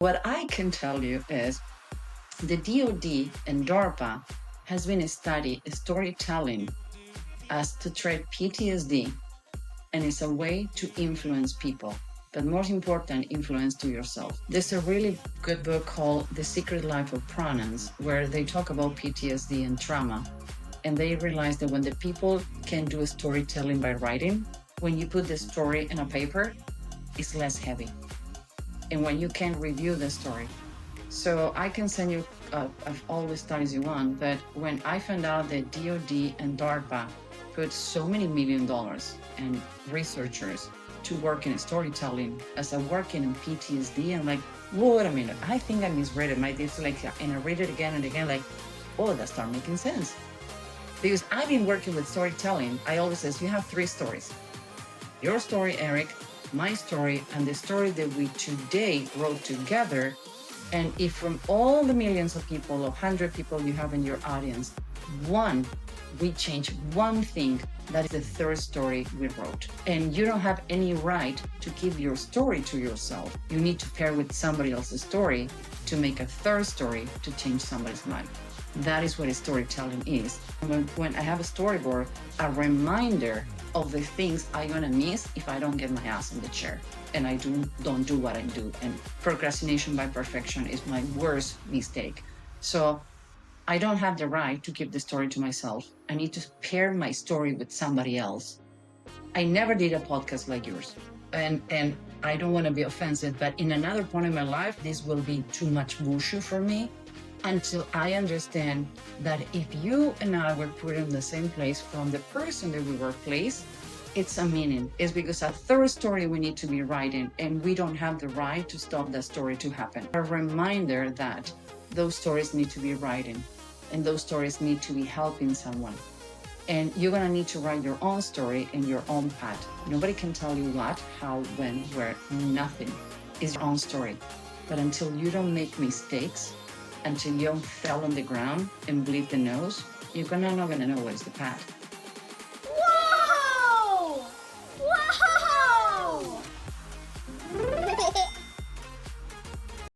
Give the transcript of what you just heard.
What I can tell you is the DoD and DARPA has been studying storytelling as to treat PTSD, and it's a way to influence people. But most important, influence to yourself. There's a really good book called The Secret Life of Pronouns, where they talk about PTSD and trauma. And they realize that when the people can do storytelling by writing, when you put the story in a paper, it's less heavy. And when you can review the story. So I can send you of all the studies you want, but when I found out that DoD and DARPA put so many $1 million and researchers to work in storytelling as a working in PTSD, I'm like, wait a minute, I think I misread it. My dyslexia, and I read it again and again, like, oh, that started making sense. Because I've been working with storytelling, I always say, you have 3 stories. Your story, Eric, my story, and the story that we today wrote together. And if from all the millions of people, or 100 people you have in your audience, we change one thing, that is the 3rd story we wrote. And you don't have any right to keep your story to yourself. You need to pair with somebody else's story to make a 3rd story to change somebody's life. That is what storytelling is. When I have a storyboard, a reminder of the things I'm gonna miss if I don't get my ass in the chair and I don't do what I do. And procrastination by perfection is my worst mistake. So I don't have the right to keep the story to myself. I need to pair my story with somebody else. I never did a podcast like yours. And I don't want to be offensive, but in another point in my life, this will be too much wushu for me, until I understand that if you and I were put in the same place from the person that we were placed, it's a meaning. It's because a 3rd story we need to be writing, and we don't have the right to stop that story to happen. A reminder that those stories need to be writing, and those stories need to be helping someone. And you're gonna need to write your own story in your own path. Nobody can tell you what, how, when, where, nothing. It's your own story. But until you don't make mistakes, until you don't fall on the ground and bleed the nose, you're not gonna know what is the path.